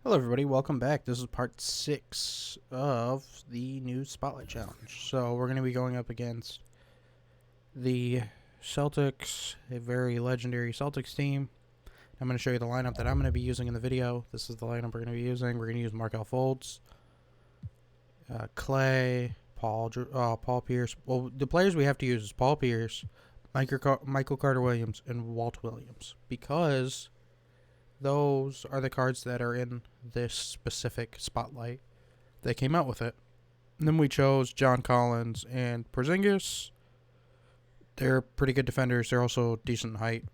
Hello everybody, welcome back. This is part 6 of the new Spotlight Challenge. So we're going to be going up against the Celtics, a very legendary Celtics team. I'm going to show you the lineup that I'm going to be using in the video. This is the lineup we're going to be using. We're going to use Markelle Fultz, Clay, Paul Pierce. Well, the players we have to use is Paul Pierce, Michael Carter-Williams, and Walt Williams, because those are the cards that are in this specific spotlight. They came out with it. And then we chose John Collins and Porzingis. They're pretty good defenders. They're also decent in height.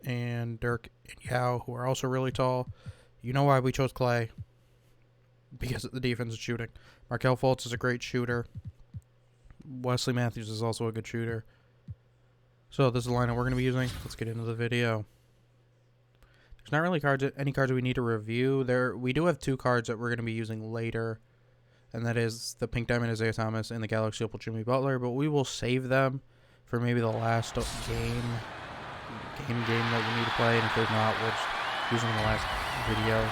And Dirk and Yao, who are also really tall. You know why we chose Clay? Because of the defense and shooting. Markelle Fultz is a great shooter. Wesley Matthews is also a good shooter. So this is the lineup we're going to be using. Let's get into the video. There's not really any cards we need to review. We do have two cards that we're going to be using later, and that is the Pink Diamond Isaiah Thomas and the Galaxy Opal Jimmy Butler, but we will save them for maybe the last game that we need to play, and if there's not, we'll just use them in the last video.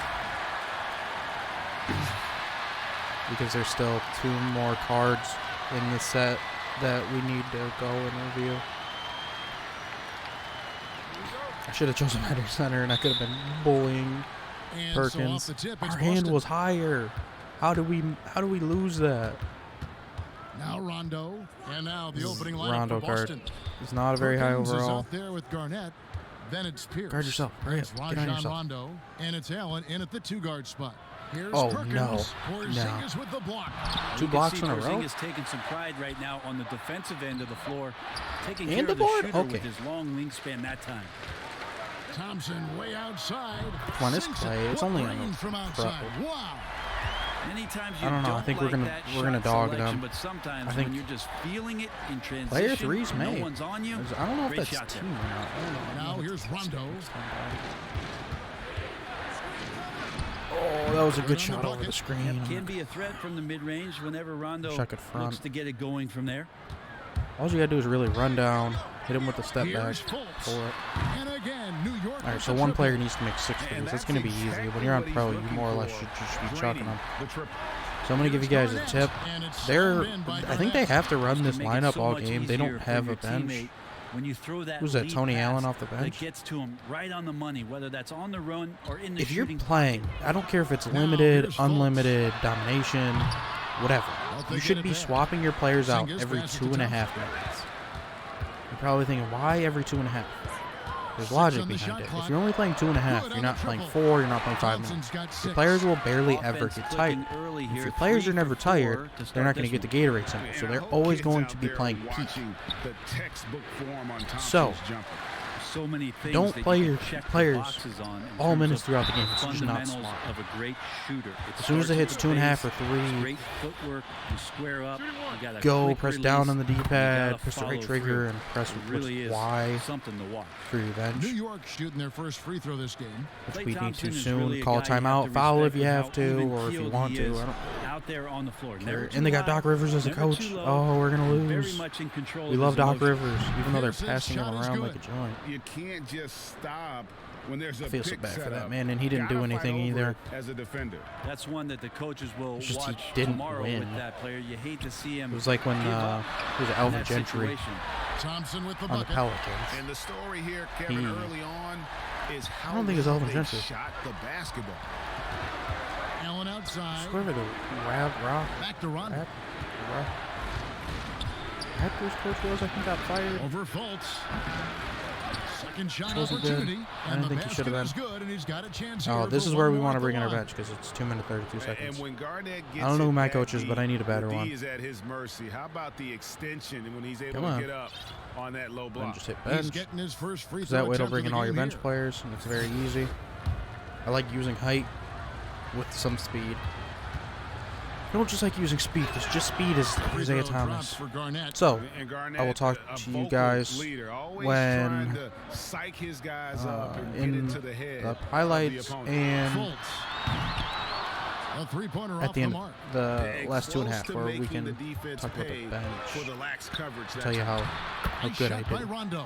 Because there's still two more cards in the set that we need to go and review. I should have chosen better center, and I could have been bullying Perkins. So tip, our hand was higher. How do we lose that? Now Rondo, and now the opening lineup Rondo for Boston. card. It's not a very high Perkins is overall. out there with Garnett. Then it's Pierce. Guard yourself. Hurry up. It's Get on Rajon yourself. Rondo, and it's Allen in at the two-guard spot. Here's Oh, Perkins. no. Porzingis with the block. Two blocks in a row. Porzingis taking some pride right now on the defensive end of the floor, taking And care the of the board? shooter Okay. with his long wingspan that time. Thompson way outside. Come on, it's Sinks Clay. it. It's What only on range the from outside. Wow. Many times I don't know. I think we're gonna dog selection, them. But sometimes I think when you're just feeling it in transition, Player three's and made. no one's on you. I don't know if great that's shot team there. or not. I don't know. Now here's Rondo. Oh, that was a good Right on shot the over the bucket. screen. Can be a threat from the mid-range whenever Rondo Check it front. looks to get it going from there. All you gotta do is really run down, hit him with the step back, Here's Fultz. pull it. And again, New York. All right, with so the one triple. player needs to make 6 threes. That's gonna be easy. When you're on pro, you more or less should just be chucking them. So I'm gonna give you guys a tip. And it's They're, slammed in by I think they Garnett. have to run this To make it lineup so all much game. They easier don't for have your a bench. teammate when you throw that Who's that, lead Tony pass Allen off the that bench? gets to him right on the money, whether that's on the run or in the If you're shooting playing, I don't care if it's limited, here's Fultz. unlimited, domination, whatever. Well, they You get should it be back. swapping your players out Porzingis every passes to 2.5 minutes. You're probably thinking, why every 2.5? There's logic on the behind shot it. clock. If you're only playing 2.5, Good you're on not the playing triple. 4, you're not playing 5 minutes. Thompson's got Your 6. players will barely ever Offense get clicking tired. early If here, your players 3 are never for 4 tired, to they're start not going to this get the Gatorade symbol. So they're always going to be playing peak. So, so many things don't that play you your can check the players boxes on in all terms minutes of throughout the game. It's just not fundamentals smart. of a great shooter. As soon as it hits 2.5 or 3, great footwork, you square up, you got a go quick press release, down on the you D-pad, gotta press the right follow trigger, through. and press It really is Y something to watch. for your bench. New York shooting their first free throw this game. If Klay we need Thompson to is soon, really a call a guy you have timeout, to foul if respect you with have how to, even or if you keeled want he to. is I don't out there on the floor. And they got Doc Rivers as a coach. Oh, we're going to Very lose. much in control We of love his Doc emotions. Rivers, even though they're Here's his passing him shot is around good. like a joint. You can't just stop when there's a I feel so pick bad for set that up. man, and he didn't do Gotta fight anything over either. it as a defender. That's one that the coaches will It's just he watch didn't tomorrow win. with that player. You hate to see him. It was like when give up it was in Alvin that Gentry situation. Thompson with the on the bucket. Pelicans. And the story here, Kevin, He- early on is how don't think it's well Alvin they Gentry. shot the basketball. Allen outside. Whoever the Back to Rondo. Raptors coach was, I think, got fired. Over Fultz. Second shot Wasn't good. opportunity. I And didn't the think he should basket have is been. good, and he's got a chance Oh, here this for is where one we more want to at the bring in our line. bench because it's 2 minutes 32 And seconds. when Garnett gets I don't know who it my at coach is, but I need a better the one. D is at his mercy. How about the extension and when he's able Come on. to get up on that low And block? just hit He's bench. getting his first free Because throw that way it'll attempt bring of in the all your game bench here. players, and it's very easy. I like using height with some speed. I don't just like using speed, because just speed is Free Isaiah throw Thomas. drops for Garnett. So, And Garnett, I will talk a to you vocal guys leader, always when trying to psych his guys up and get in into the head the of the highlights opponent. and Fultz. A three-pointer at off the the end, mark. the They're last close 2.5, to where we making the can defense talk about the pay bench. for the lax coverage. Tell you how Nice good I shot by did. Rondo.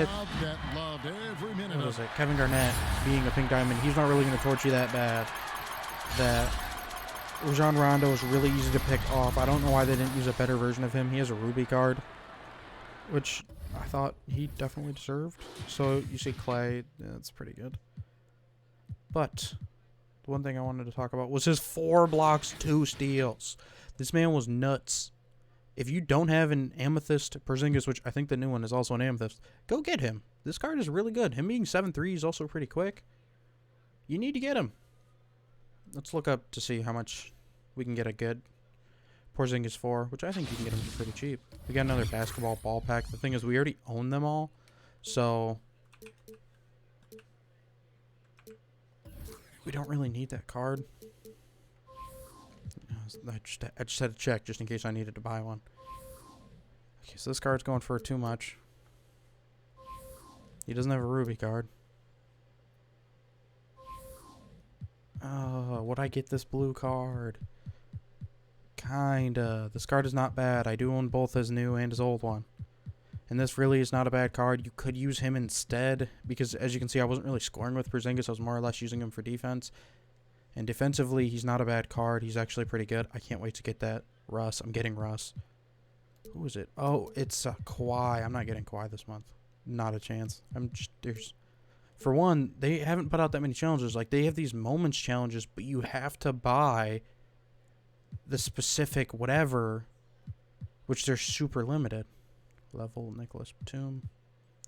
with crowd that loved every minute what of was it? Kevin Garnett being a pink diamond, he's not really going to torch you that bad. That Rajon Rondo is really easy to pick off. I don't know why they didn't use a better version of him. He has a Ruby card, which I thought he definitely deserved. So you see Clay, yeah, that's pretty good. But the one thing I wanted to talk about was his 4 blocks, 2 steals. This man was nuts. If you don't have an Amethyst Porzingis, which I think the new one is also an Amethyst, go get him. This card is really good. Him being 7'3" is also pretty quick. You need to get him. Let's look up to see how much we can get a good Porzingis for, which I think you can get him for pretty cheap. We got another basketball ball pack. The thing is, we already own them all, so we don't really need that card. I just had to check just in case I needed to buy one. Okay, so this card's going for too much. He doesn't have a Ruby card. Would I get this blue card? Kinda. This card is not bad. I do own both his new and his old one. And this really is not a bad card. You could use him instead, because as you can see, I wasn't really scoring with Porzingis. I was more or less using him for defense. And defensively, he's not a bad card. He's actually pretty good. I can't wait to get that Russ. I'm getting Russ. Who is it? Oh, it's Kawhi. I'm not getting Kawhi this month. Not a chance. For one, they haven't put out that many challenges. Like, they have these moments challenges, but you have to buy the specific whatever, which they're super limited. Level Nicholas Batum.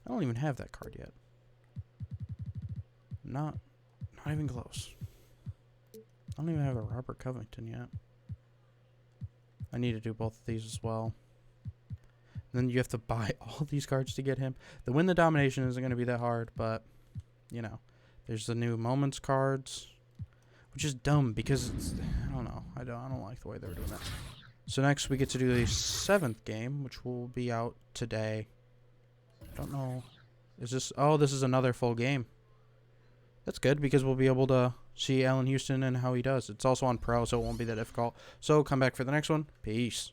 I don't even have that card yet. Not even close. I don't even have a Robert Covington yet. I need to do both of these as well. And then you have to buy all these cards to get him. The Win the Domination isn't going to be that hard, but, you know. There's the new Moments cards, which is dumb because it's, I don't know. I don't like the way they're doing that. So next we get to do the 7th game, which will be out today. I don't know. Is this... Oh, this is another full game. That's good because we'll be able to see Allen Houston and how he does. It's also on Pro, so it won't be that difficult. So come back for the next one. Peace.